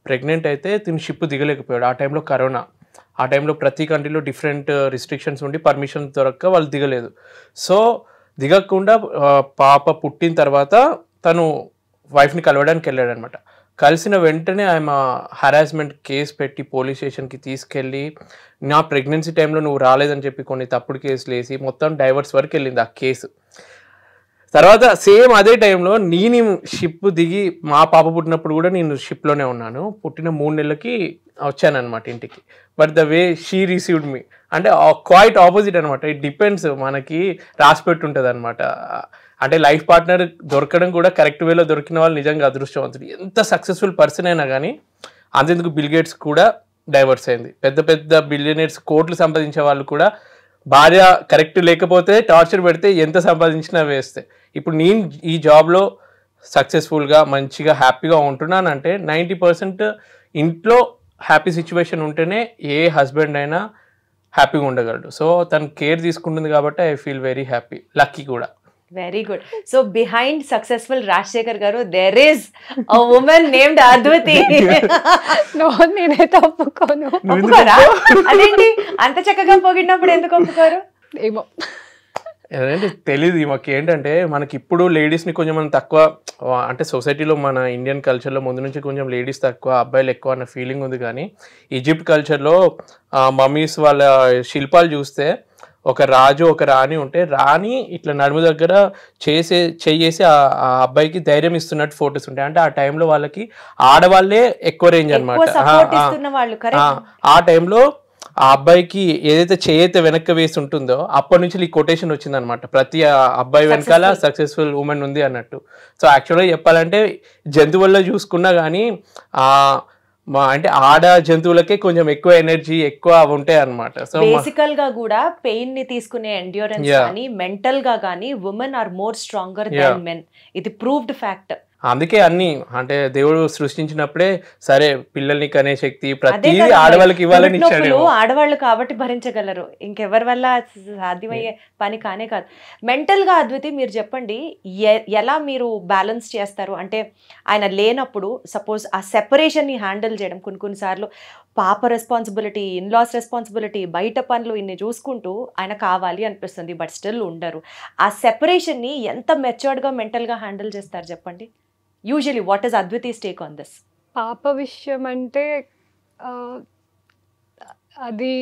ప్రెగ్నెంట్ అయితే తిని షిప్ దిగలేకపోయాడు. ఆ టైంలో కరోనా, ఆ టైంలో ప్రతి కంట్రీలో డిఫరెంట్ రిస్ట్రిక్షన్స్ ఉండి పర్మిషన్ దొరక్క వాళ్ళు దిగలేదు. సో దిగకుండా పాప పుట్టిన తర్వాత తను వైఫ్ని కలవడానికి వెళ్ళాడు అనమాట. కలిసిన వెంటనే ఆమె హరాస్మెంట్ కేసు పెట్టి పోలీస్ స్టేషన్కి తీసుకెళ్ళి, నా ప్రెగ్నెన్సీ టైంలో నువ్వు రాలేదని చెప్పి కొన్ని తప్పుడు కేసులు వేసి మొత్తం డైవర్స్ వరకు వెళ్ళింది ఆ కేసు. తర్వాత సేమ్ అదే టైంలో నేను షిప్ దిగి, మా పాప పుట్టినప్పుడు కూడా నేను షిప్లోనే ఉన్నాను. పుట్టిన 3 నెలలకి వచ్చాను అనమాట ఇంటికి. But the way she received మీ అంటే క్వైట్ ఆపోజిట్ అనమాట. ఇట్ డిపెండ్స్, మనకి రాసిపెట్టి ఉంటుంది అనమాట. అంటే లైఫ్ పార్ట్నర్ దొరకడం కూడా కరెక్ట్ వేలో దొరికిన వాళ్ళు నిజంగా అదృష్టవంతుడు. ఎంత సక్సెస్ఫుల్ పర్సన్ అయినా కానీ, అంతెందుకు బిల్ గేట్స్ కూడా డైవర్స్ అయింది. పెద్ద పెద్ద బిలియనర్స్ కోట్లు సంపాదించే వాళ్ళు కూడా భార్య కరెక్ట్ లేకపోతే టార్చర్ పెడితే ఎంత సంపాదించినా వేస్తే. ఇప్పుడు నేను ఈ జాబ్లో సక్సెస్ఫుల్గా మంచిగా హ్యాపీగా ఉంటున్నానంటే 90% ఇంట్లో హ్యాపీ సిచ్యువేషన్ ఉంటేనే ఏ హస్బెండ్ అయినా హ్యాపీగా ఉండగలడు. సో తను కేర్ తీసుకుంటుంది కాబట్టి I feel very happy, lucky కూడా. Very good. So behind successful Rajasekhar garu there is a woman named Advithi. నేనైతే ఒప్పుకోను. ఒప్పుకోరా? అదేంటి అంత చక్కగా పొగిడినప్పుడు ఎందుకు ఒప్పుకోరు? ఏమో ఏంటంటే తెలీదు మాకు. ఏంటంటే మనకి ఇప్పుడు లేడీస్ని కొంచెం మనం తక్కువ, అంటే సొసైటీలో మన ఇండియన్ కల్చర్లో ముందు నుంచి కొంచెం లేడీస్ తక్కువ అబ్బాయిలు ఎక్కువ అన్న ఫీలింగ్ ఉంది. కానీ ఈజిప్ట్ కల్చర్లో మమ్మీస్ వాళ్ళ శిల్పాలు చూస్తే ఒక రాజు ఒక రాణి ఉంటే రాణి ఇట్లా నడుము దగ్గర చేసి ఆ అబ్బాయికి ధైర్యం ఇస్తున్నట్టు ఫొటోస్ ఉంటాయి. అంటే ఆ టైంలో వాళ్ళకి ఆడవాళ్ళే ఎక్కువ రేంజ్ అనమాట. ఆ టైంలో ఆ అబ్బాయికి ఏదైతే చేయైతే వెనక్కి వేసి ఉంటుందో అప్పటి నుంచి ఈ కొటేషన్ వచ్చింది అనమాట, ప్రతి అబ్బాయి వెనకాల సక్సెస్ఫుల్ ఉమెన్ ఉంది అన్నట్టు. సో యాక్చువల్గా చెప్పాలంటే జంతువుల్లో చూసుకున్నా కానీ అంటే ఆడ జంతువులకే కొంచెం ఎక్కువ ఎనర్జీ ఎక్కువ ఉంటాయి అన్నమాట. సో బేసికల్ గా కూడా పెయిన్ ని తీసుకునే ఎండ్యూరెన్స్ కానీ మెంటల్ గా కానీ women are more stronger than men. ఇది ప్రూవ్డ్ ఫ్యాక్ట్. అందుకే అన్ని అంటే దేవుడు సృష్టించినప్పుడే సరే పిల్లల్ని కనే శక్తి ప్రతిదీ ఆడవాళ్ళకి ఇవ్వాలని ఇచ్చాడు. ఆడవాళ్ళు కాబట్టి భరించగలరు, ఇంకెవరి వల్ల సాధ్యమయ్యే పని కానే కాదు. మెంటల్ గా అద్వితి మీరు చెప్పండి, ఎలా మీరు బ్యాలెన్స్ చేస్తారు? అంటే ఆయన లేనప్పుడు సపోజ్ ఆ సెపరేషన్ ని హ్యాండిల్ చేయడం, కొన్నిసార్లు పాప రెస్పాన్సిబిలిటీ, ఇన్లాస్ రెస్పాన్సిబిలిటీ, బయట పనులు ఇన్ని చూసుకుంటూ ఆయన కావాలి అనిపిస్తుంది, బట్ స్టిల్ ఉండరు. ఆ సెపరేషన్ ని ఎంత మెచ్యూర్డ్ గా మెంటల్ గా హ్యాండిల్ చేస్తారు చెప్పండి? Usually what is Advithi's take on this? పాప విషయం అంటే అది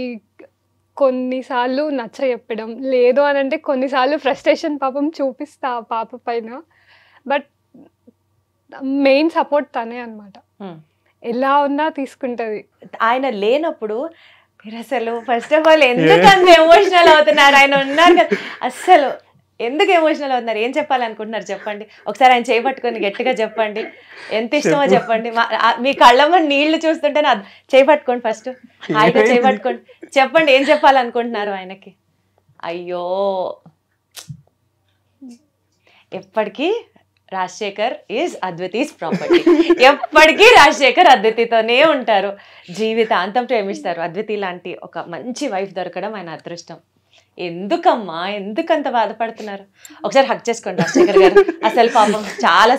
కొన్నిసార్లు నచ్చ చెప్పడం, లేదు అని అంటే కొన్నిసార్లు ఫ్రస్ట్రేషన్ పాపం చూపిస్తా ఆ పాప పైన. బట్ మెయిన్ సపోర్ట్ తనే అనమాట, ఎలా ఉన్నా తీసుకుంటుంది. ఆయన లేనప్పుడు మీరు అసలు ఫస్ట్ ఆఫ్ ఆల్ ఎందుకు అంత ఎమోషనల్ అవుతున్నారు? ఆయన ఉన్నారు కదా, అస్సలు ఎందుకు ఎమోషనల్ అవుతున్నారు? ఏం చెప్పాలనుకుంటున్నారు చెప్పండి ఒకసారి. ఆయన చేయబట్టుకొని గట్టిగా చెప్పండి, ఎంత ఇష్టమో చెప్పండి. మీ కళ్ళమ్మ నీళ్లు చూస్తుంటే నా చేయబట్టుకోండి, ఫస్ట్ హాయిగా చేయబట్టుకోండి, చెప్పండి ఏం చెప్పాలనుకుంటున్నారు ఆయనకి. అయ్యో ఎప్పటికీ రాజశేఖర్ ఈజ్ అద్వితీస్ ప్రాపర్టీ. ఎప్పటికీ రాజశేఖర్ అద్వితితోనే ఉంటారు, జీవితాంతం ప్రేమిస్తారు. అద్వితి లాంటి ఒక మంచి వైఫ్ దొరకడం ఆయన అదృష్టం. ఎందుకమ్మా ఎందుకంత బాధపడుతున్నారు? ఒకసారి హక్ చేసుకోండి రాజశేఖర్ గారు, అసలు పాపం చాలా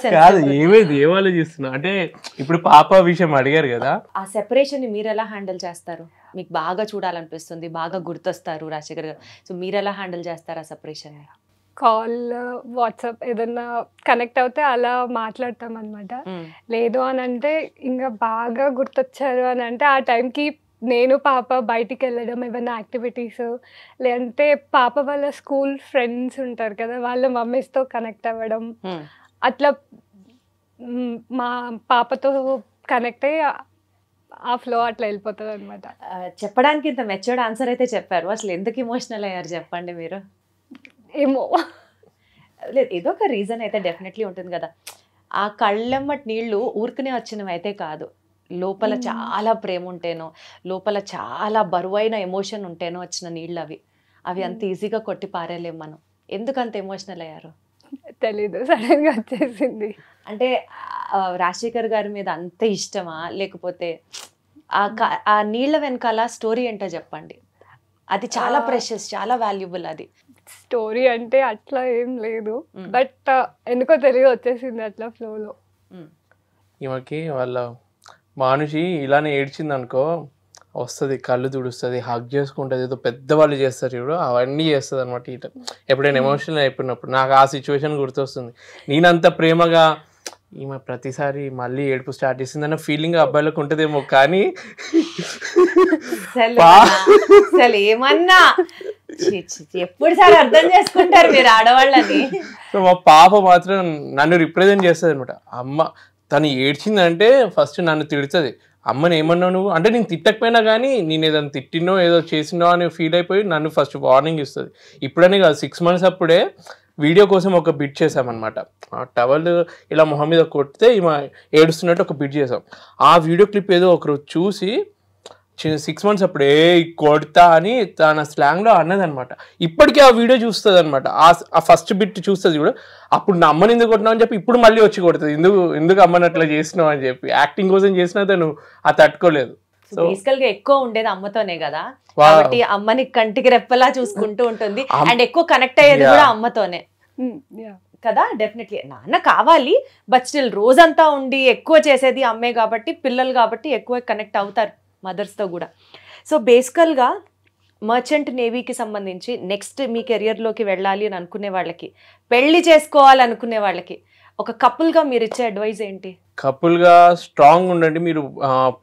ఏం ఆలోచిస్తున్నా అంటే ఇప్పుడు పాప విషయం అడిగారు కదా, ఆ సెపరేషన్ ని మీరు ఎలా హ్యాండిల్ చేస్తారు? మీకు బాగా చూడాలనిపిస్తుంది, బాగా గుర్తొస్తారు రాజశేఖర్ గారు, సో మీరు ఎలా హ్యాండిల్ చేస్తారు ఆ సెపరేషన్ ని? కాల్, వాట్సాప్ ఏదన్నా కనెక్ట్ అవుతే అలా మాట్లాడతాం అనమాట. లేదు అని అంటే ఇంకా బాగా గుర్తొచ్చారు అని అంటే ఆ టైంకి నేను పాప బయటికి వెళ్ళడం, ఏమైనా యాక్టివిటీస్, లేదంటే పాప వాళ్ళ స్కూల్ ఫ్రెండ్స్ ఉంటారు కదా, వాళ్ళ మమ్మీస్తో కనెక్ట్ అవ్వడం, అట్లా మా పాపతో కనెక్ట్ అయ్యి ఆ ఫ్లో అట్లా వెళ్ళిపోతుంది అనమాట. చెప్పడానికి ఇంత మెచ్యూర్డ్ ఆన్సర్ అయితే చెప్పారు, అసలు ఎందుకు ఎమోషనల్ అయ్యారు చెప్పండి మీరు? ఏమో లేదు, ఏదో ఒక రీజన్ అయితే డెఫినెట్లీ ఉంటుంది కదా. ఆ కళ్ళెమ్మటి నీళ్ళు ఊరికనే వచ్చినవి అయితే కాదు, లోపల చాలా ప్రేమ ఉంటేనో, లోపల చాలా బరువైన ఎమోషన్ ఉంటేనో వచ్చిన నీళ్ళు అవి. అవి అంత ఈజీగా కొట్టి పారేలేం మనం. ఎందుకు అంత ఎమోషనల్ అయ్యారు? తెలీదు, సడన్గా వచ్చేసింది. అంటే రాజశేఖర్ గారి మీద అంత ఇష్టమా, లేకపోతే ఆ నీళ్ళ వెనకాల స్టోరీ ఏంటో చెప్పండి. అది చాలా ప్రెషస్, చాలా వాల్యుబుల్. అది స్టోరీ అంటే అట్లా ఏం లేదు, బట్ ఎందుకో తెలియదు వచ్చేసింది అట్లా ఫ్లోలో. ఈమెకి వాళ్ళ మానుషి ఇలానే ఏడ్చింది అనుకో, వస్తుంది కళ్ళు తుడుస్తుంది, హగ్ చేసుకుంటుంది, ఏదో పెద్దవాళ్ళు చేస్తారు చూడు అవన్నీ చేస్తుంది అనమాట. ఇట ఎప్పుడైనా ఎమోషనల్ అయిపోయినప్పుడు నాకు ఆ సిచ్యువేషన్ గుర్తొస్తుంది. నేనంత ప్రేమగా ఈమె ప్రతిసారి మళ్ళీ ఏడుపు స్టార్ట్ చేసిందన్న ఫీలింగ్ అబ్బాయిలకు ఉంటుందేమో, కానీ అసలు ఏమన్నా ఎప్పుడు సార్ అర్థం చేసుకుంటారు మీరు ఆడవాళ్ళని. సో మా పాప మాత్రం నన్ను రిప్రజెంట్ చేస్తుంది అనమాట. అమ్మ తను ఏడ్చిందంటే ఫస్ట్ నన్ను తిడుతుంది, అమ్మని ఏమన్నావు నువ్వు అంటే, నేను తిట్టకపోయినా కానీ నేను ఏదైనా తిట్టినో ఏదో చేసినో అని ఫీల్ అయిపోయి నన్ను ఫస్ట్ వార్నింగ్ ఇస్తుంది. ఇప్పుడనే కాదు, 6 months అప్పుడే వీడియో కోసం ఒక బిట్ చేసామన్నమాట. ఆ టవల్ ఇలా మొహం మీద కొడితే ఈమె ఏడుస్తున్నట్టు ఒక బిట్ చేసాం. ఆ వీడియో క్లిప్ ఏదో ఒకరోజు చూసి 6 months అప్పుడు ఏ కొడతా అని తన స్లాంగ్లో అన్నదనమాట. ఇప్పటికీ ఆ వీడియో చూస్తుంది అనమాట. ఆ ఫస్ట్ బిట్ చూస్తుంది కూడా, అప్పుడు నా అమ్మని ఎందుకు కొట్టినావు అని చెప్పి ఇప్పుడు మళ్ళీ వచ్చి కొడుతుంది, ఎందుకు అమ్మని అట్లా చేసినావు అని చెప్పి. యాక్టింగ్ కోసం చేసినా తను అది తట్టుకోలేదు. బేసికల్ గా ఎక్కువ ఉండేది అమ్మతోనే కదా, కాబట్టి అమ్మని కంటికి రెప్పలా చూసుకుంటూ ఉంటుంది అండ్ ఎక్కువ కనెక్ట్ అయ్యేది కూడా అమ్మతోనే కదా. డెఫినెట్లీ నాన్న కావాలి, బట్ స్టిల్ రోజంతా ఉండి ఎక్కువ చేసేది అమ్మే కాబట్టి, పిల్లలు కాబట్టి ఎక్కువ కనెక్ట్ అవుతారు మదర్స్తో కూడా. సో బేసికల్గా మర్చెంట్ నేవీకి సంబంధించి నెక్స్ట్ మీ కెరియర్లోకి వెళ్ళాలి అని అనుకునే వాళ్ళకి, పెళ్లి చేసుకోవాలనుకునే వాళ్ళకి ఒక కపుల్గా మీరు ఇచ్చే అడ్వైజ్ ఏంటి? కపుల్గా స్ట్రాంగ్ ఉండండి. మీరు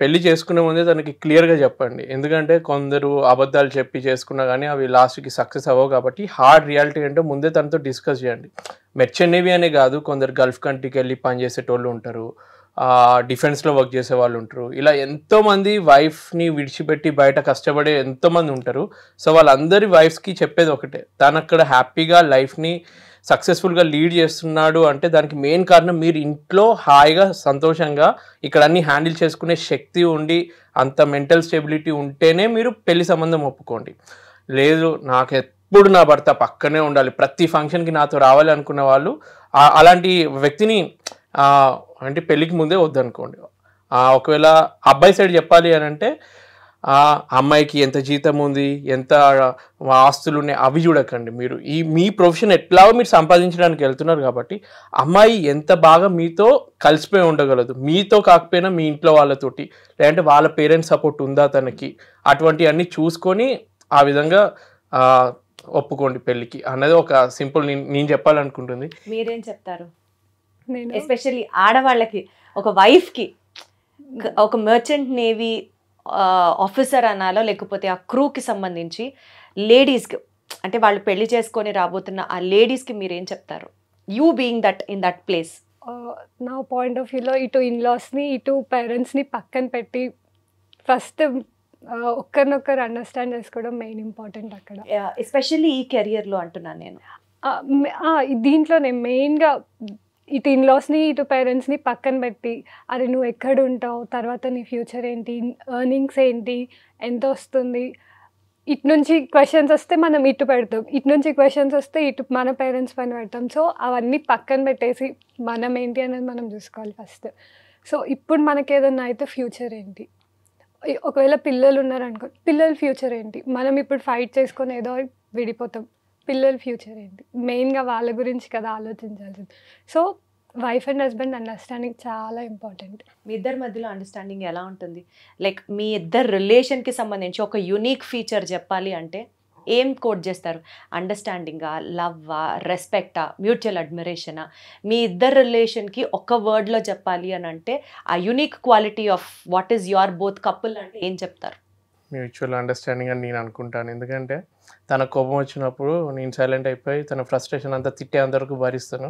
పెళ్లి చేసుకునే ముందే తనకి క్లియర్గా చెప్పండి. ఎందుకంటే కొందరు అబద్ధాలు చెప్పి చేసుకున్నా కానీ అవి లాస్ట్కి సక్సెస్ అవ్వవు. కాబట్టి హార్డ్ రియాలిటీ అంటే ముందే తనతో డిస్కస్ చేయండి. మెర్చెంట్ నేవీ అనే కాదు, కొందరు గల్ఫ్ కంట్రీకి వెళ్ళి పనిచేసేటోళ్ళు ఉంటారు, డిఫెన్స్లో వర్క్ చేసే వాళ్ళు ఉంటారు. ఇలా ఎంతోమంది వైఫ్ని విడిచిపెట్టి బయట కష్టపడే ఎంతోమంది ఉంటారు. సో వాళ్ళందరి వైఫ్స్కి చెప్పేది ఒకటే, తను అక్కడ హ్యాపీగా లైఫ్ని సక్సెస్ఫుల్గా లీడ్ చేస్తున్నాడు అంటే దానికి మెయిన్ కారణం మీరు ఇంట్లో హాయిగా సంతోషంగా ఇక్కడ అన్ని హ్యాండిల్ చేసుకునే శక్తి ఉండి అంత మెంటల్ స్టెబిలిటీ ఉంటేనే మీరు పెళ్లి సంబంధం ఒప్పుకోండి. లేదు నాకు ఎప్పుడు నా భర్త పక్కనే ఉండాలి, ప్రతి ఫంక్షన్కి నాతో రావాలి అనుకున్న వాళ్ళు అలాంటి వ్యక్తిని అంటే పెళ్ళికి ముందే వద్దనుకోండి. ఒకవేళ అబ్బాయి సైడ్ చెప్పాలి అని అంటే అమ్మాయికి ఎంత జీతం ఉంది, ఎంత ఆస్తులు ఉన్నాయి అవి చూడకండి. మీరు మీ ప్రొఫెషన్ ఎట్లా మీరు సంపాదించడానికి వెళ్తున్నారు కాబట్టి అమ్మాయి ఎంత బాగా మీతో కలిసిపోయి ఉండగలదు, మీతో కాకపోయినా మీ ఇంట్లో వాళ్ళతోటి, లేదంటే వాళ్ళ పేరెంట్స్ సపోర్ట్ ఉందా తనకి, అటువంటి అన్నీ చూసుకొని ఆ విధంగా ఒప్పుకోండి పెళ్ళికి అన్నది ఒక సింపుల్ నేను చెప్పాలనుకుంటుంది. మీరేం చెప్తారు? ఎస్పెషల్లీ ఆడవాళ్ళకి, ఒక వైఫ్కి ఒక మర్చెంట్ నేవీ ఆఫీసర్ అనాలో లేకపోతే ఆ క్రూకి సంబంధించి లేడీస్కి, అంటే వాళ్ళు పెళ్లి చేసుకొని రాబోతున్న ఆ లేడీస్కి మీరేం చెప్తారు? You being that in that place. నా పాయింట్ ఆఫ్ వ్యూలో ఇటు ఇన్లాస్ని ఇటు పేరెంట్స్ని పక్కన పెట్టి ఫస్ట్ ఒక్కరినొక్కరు అండర్స్టాండ్ చేసుకోవడం మెయిన్ ఇంపార్టెంట్ అక్కడ, ఎస్పెషల్లీ ఈ కెరియర్లో అంటున్నాను నేను. దీంట్లో నేను మెయిన్గా ఇటు ఇన్లాస్ని ఇటు పేరెంట్స్ని పక్కన పెట్టి, అరే నువ్వు ఎక్కడ ఉంటావు, తర్వాత నీ ఫ్యూచర్ ఏంటి, ఎర్నింగ్స్ ఏంటి, ఎంత వస్తుంది, ఇటు నుంచి క్వశ్చన్స్ వస్తే మనం ఇటు పెడతాం, ఇటు నుంచి క్వశ్చన్స్ వస్తే ఇటు మన పేరెంట్స్ పైన పెడతాం. సో అవన్నీ పక్కన పెట్టేసి మనం ఏంటి అనేది మనం చూసుకోవాలి ఫస్ట్. సో ఇప్పుడు మనకి ఏదన్నా అయితే ఫ్యూచర్ ఏంటి, ఒకవేళ పిల్లలు ఉన్నారనుకో పిల్లల ఫ్యూచర్ ఏంటి, మనం ఇప్పుడు ఫైట్ చేసుకొని ఏదో విడిపోతాం, పిల్లల ఫ్యూచర్ ఏంటి, మెయిన్గా వాళ్ళ గురించి కదా ఆలోచించాల్సింది. So wife and husband understanding చాలా ఇంపార్టెంట్. మీ ఇద్దరి మధ్యలో అండర్స్టాండింగ్ ఎలా ఉంటుంది? లైక్ మీ ఇద్దరు రిలేషన్కి సంబంధించి ఒక యూనిక్ ఫీచర్ చెప్పాలి అంటే ఏం కోట్ చేస్తారు? అండర్స్టాండింగా, లవ్వా, రెస్పెక్టా, మ్యూచువల్ అడ్మిరేషనా? మీ ఇద్దరు రిలేషన్కి ఒక వర్డ్లో చెప్పాలి అని అంటే ఆ unique quality of what is your both couple అంటే ఏం చెప్తారు? మ్యూచువల్ అండర్స్టాండింగ్ అని నేను అనుకుంటాను. ఎందుకంటే తన కోపం వచ్చినప్పుడు నేను సైలెంట్ అయిపోయి తన ఫ్రస్ట్రేషన్ అంతా తిట్టే అంతవరకు భరిస్తాను.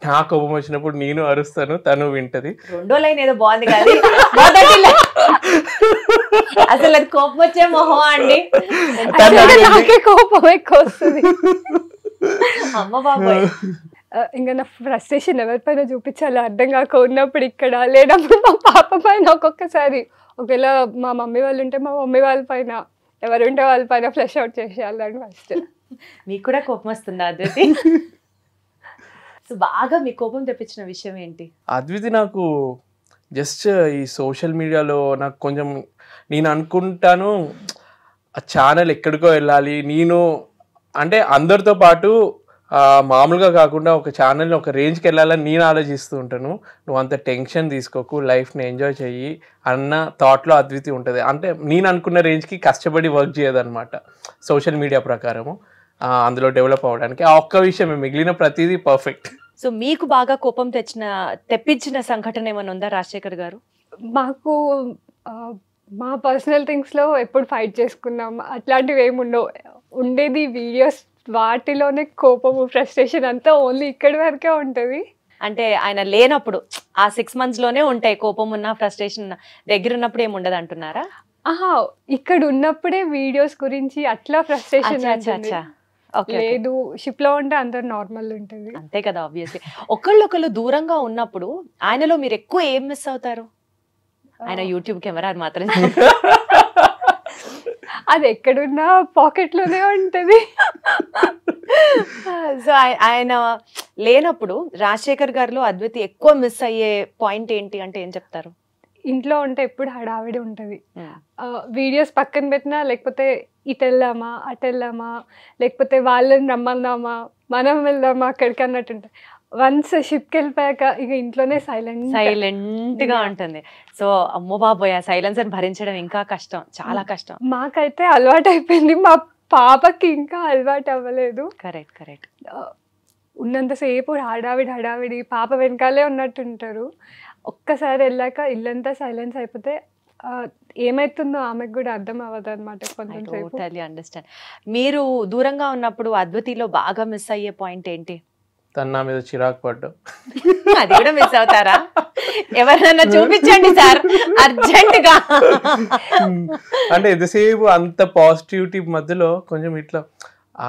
నా కోపం వచ్చినప్పుడు నేను అరుస్తాను, తను వింటది. రెండో లైన్ ఏదో బాగుంది కానీ అసలు అది కోపం వచ్చే మొహం అండి, కోపం ఎక్కువ వస్తుంది. అమ్మ బాబోయ్, ఇంకా నా ఫ్రస్ట్రేషన్ ఎవరిపైన చూపించాలో అర్థం కాక ఉన్నప్పుడు ఇక్కడ, లేనప్పుడు మా పాప పైన ఒక్కొక్కసారి, ఒకవేళ మా మమ్మీ వాళ్ళు ఉంటే మా మమ్మీ వాళ్ళ పైన, ఎవరుంటే వాళ్ళ పైన ఫ్లష్ అవుట్ చేసేయాలని ఫస్ట్. మీకు కూడా కోపం వస్తుందా అద్వితి? సో బాగా మీ కోపం తెప్పించిన విషయం ఏంటి? అద్వితి నాకు జస్ట్ ఈ సోషల్ మీడియాలో నాకు కొంచెం, నేను అనుకుంటాను ఆ ఛానల్ ఎక్కడికో వెళ్ళాలి, నేను అంటే అందరితో పాటు మామూలుగా కాకుండా ఒక ఛానల్ని ఒక రేంజ్కి వెళ్ళాలని నేను ఆలోచిస్తూ ఉంటాను. నువ్వు అంత టెన్షన్ తీసుకోకు, లైఫ్ని ఎంజాయ్ చెయ్యి అన్న థాట్లో అద్వితి ఉంటుంది. అంటే నేను అనుకున్న రేంజ్కి కష్టపడి వర్క్ చేయదన్నమాట సోషల్ మీడియా ప్రకారము, అందులో డెవలప్ అవ్వడానికి. ఆ ఒక్క విషయమే, మిగిలిన ప్రతిదీ పర్ఫెక్ట్. సో మీకు బాగా కోపం తెప్పించిన సంఘటన ఏమైనా ఉందా రాజశేఖర్ గారు? మాకు మా పర్సనల్ థింగ్స్లో ఎప్పుడు ఫైట్ చేసుకున్నాం అట్లాంటివి ఏమి ఉండవు. ఉండేది వీడియోస్, వాటిలోనే కోపము ఫ్రస్ట్రేషన్ అంతా ఓన్లీ ఇక్కడి వరకే ఉంటుంది. అంటే ఆయన లేనప్పుడు ఆ 6 monthsలోనే ఉంటాయి కోపం ఉన్న ఫ్రస్ట్రేషన్, దగ్గర ఉన్నప్పుడు ఏమి ఉండదు అంటున్నారా? ఇక్కడ ఉన్నప్పుడే వీడియోస్ గురించి అట్లా ఫ్రస్ట్రేషన్ లేదు. షిప్ లో ఉంటే అంత నార్మల్ ఉంటుంది. అంతే కదా, ఆబ్వియస్లీ. ఒకళ్ళు దూరంగా ఉన్నప్పుడు ఆయనలో మీరు ఎక్కువ ఏం మిస్ అవుతారు? ఆయన యూట్యూబ్ కెమెరా మాత్రం అది ఎక్కడున్నా పాకెట్లోనే ఉంటుంది. సో ఆయన లేనప్పుడు రాజశేఖర్ గారిలో అద్వితి ఎక్కువ మిస్ అయ్యే పాయింట్ ఏంటి అంటే ఏం చెప్తారు? ఇంట్లో ఉంటే ఎప్పుడు హడావిడి ఉంటుంది. వీడియోస్ పక్కన పెట్టినా, లేకపోతే ఇటు వెళ్దామా అటు వెళ్దామా, లేకపోతే వాళ్ళని రమ్మన్నామా మనం వెళ్దామా అక్కడికి అన్నట్టు ఉంటుంది. వన్స్ షిప్కి వెళ్ళిపోయాక ఇక ఇంట్లోనే సైలెంట్ గా ఉంటుంది. సో అమ్మో బాబోయ్, ఆ సైలెన్స్ అని భరించడం ఇంకా కష్టం, చాలా కష్టం. మాకైతే అలవాటు అయిపోయింది, మా పాపకి ఇంకా అలవాటు అవ్వలేదు. కరెక్ట్. ఉన్నంతసేపు హడావిడి పాప వెనకాలే ఉన్నట్టుంటారు. ఒక్కసారి వెళ్ళాక ఇల్లంతా సైలెన్స్ అయిపోతే ఏమైతుందో ఆమెకు కూడా అర్థం అవ్వదు అనమాట. Totally understand. మీరు దూరంగా ఉన్నప్పుడు అద్వితిలో బాగా మిస్ అయ్యే పాయింట్ ఏంటి? తన నా మీద చిరాకు పడ్డం. అది కూడా మిస్ అవుతారా? ఎవరైనా చూపించండి సార్ అర్జెంట్ గా. అంటే ఎంతసేపు అంత పాజిటివిటీ మధ్యలో కొంచెం ఇట్లా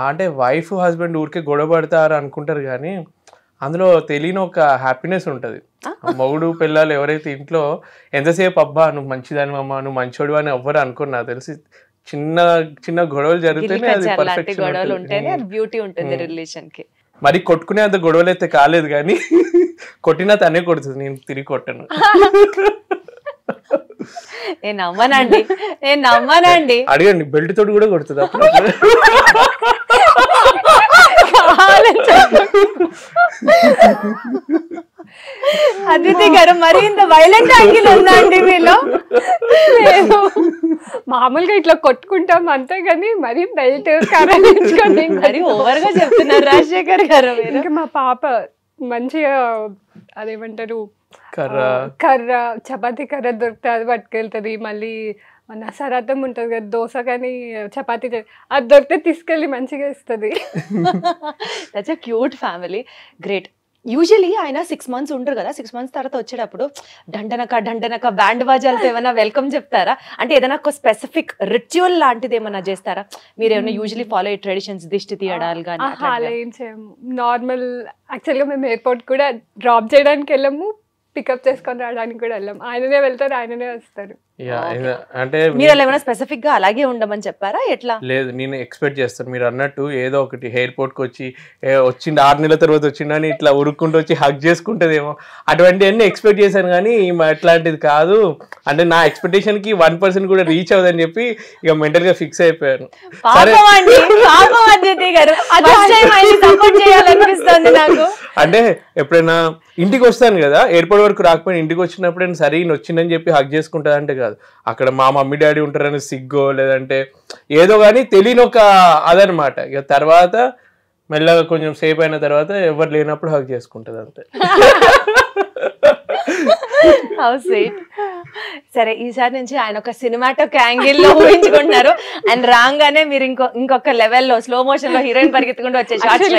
అంటే వైఫ్ హస్బెండ్ ఊరికే గొడవ పడతారు అనుకుంటారు, కానీ అందులో తెలియని ఒక హ్యాపీనెస్ ఉంటుంది. మొగుడు పిల్లలు ఎవరైతే ఇంట్లో ఎంతసేపు అబ్బా నువ్వు మంచిదాని అమ్మా నువ్వు మంచోడు అని ఎవ్వరు అనుకోరు. నాకు తెలిసి చిన్న చిన్న గొడవలు జరిగితేనే అది పర్ఫెక్షన్. గొడవలు ఉంటేనే బ్యూటీ ఉంటుంది రిలేషన్ కి. మరి కొట్టుకునే అంత గొడవలు అయితే కాలేదు, కానీ కొట్టినా తనే కొడుతుంది, నేను తిరిగి కొట్టను. నేను నమ్మనండి. అడగండి, బెల్ట్ తోటి కూడా కొడుతుంది అప్పుడు. అద్వితి గారు మరి ఇంత వైలెంట్ యాంగిల్ ఉందా అండి మీలో? మామూలుగా ఇట్లా కొట్టుకుంటాం అంతేగాని మరి బెల్ట్ మరి ఓవర్ గా చెప్తున్నారు రాజశేఖర్ గారు. ఇంకా మా పాప మంచిగా అదేమంటారు కర్ర చపాతీ కర్ర దొరికితే అది పట్టుకెళ్తుంది. మళ్ళీ మన సరాతం ఉంటుంది కదా దోశ కానీ చపాతీ అది దొరికితే తీసుకెళ్ళి మంచిగా ఇస్తుంది. That's a cute family. Great. Usually ఆయన 6 months ఉంటారు కదా, 6 months తర్వాత వచ్చేటప్పుడు డండనక బ్యాండ్ బాజాలతో ఏమైనా వెల్కమ్ చెప్తారా? అంటే ఏదైనా ఒక స్పెసిఫిక్ రిచువల్ లాంటిది ఏమైనా చేస్తారా? మీరు ఏమైనా యూజువలీ ఫాలో అయ్యే ట్రెడిషన్స్, దిష్టి తీయడాలు కానీ? అలా ఏం చేయము. నార్మల్ యాక్చువల్గా మేము ఎయిర్పోర్ట్ కూడా డ్రాప్ చేయడానికి వెళ్ళము, పికప్ చేసుకొని రావడానికి కూడా వెళ్ళాము. ఆయననే వెళ్తారు, ఆయననే వస్తారు. అంటే మీరు ఏమైనా స్పెసిఫిక్ గా అలాగే ఉండమని చెప్పారా? ఎట్లా? లేదు, నేను ఎక్స్పెక్ట్ చేస్తాను మీరు అన్నట్టు ఏదో ఒకటి ఎయిర్పోర్ట్ కి వచ్చి వచ్చింది 6 నెలల తర్వాత వచ్చిందని ఇట్లా ఉరుక్కుంటూ వచ్చి హగ్ చేసుకుంటదేమో, అటువంటివన్నీ ఎక్స్పెక్ట్ చేశాను. కానీ అట్లాంటిది కాదు. అంటే నా ఎక్స్పెక్టేషన్ కి 1% కూడా రీచ్ అవ్వదని చెప్పి ఇక మెంటల్ గా ఫిక్స్ అయిపోయాను. అంటే ఎప్పుడైనా ఇంటికి వస్తాను కదా, ఎయిర్పోర్ట్ వరకు రాకపోయినా ఇంటికి వచ్చినప్పుడు సరే వచ్చిందని చెప్పి హగ్ చేసుకుంటుంది అంటే కాదు, అక్కడ మా మమ్మీ డాడీ ఉంటారని సిగ్గో లేదంటే ఏదో కానీ తెలియని ఒక అదనమాట. ఇక తర్వాత మెల్లగా కొంచెం సేపు అయిన తర్వాత ఎవరు లేనప్పుడు హగ్ చేసుకుంటుంది అంతే. సరే, ఈసారి నుంచి ఆయన ఒక సినిమాటిక్ యాంగిల్ లో ఊహించుకుంటున్నారు. అండ్ రాగానే మీరు ఇంకొక లెవెల్లో స్లో మోషన్ లో హీరోయిన్ పరిగెత్తుకుంటూ వచ్చే షార్ట్స్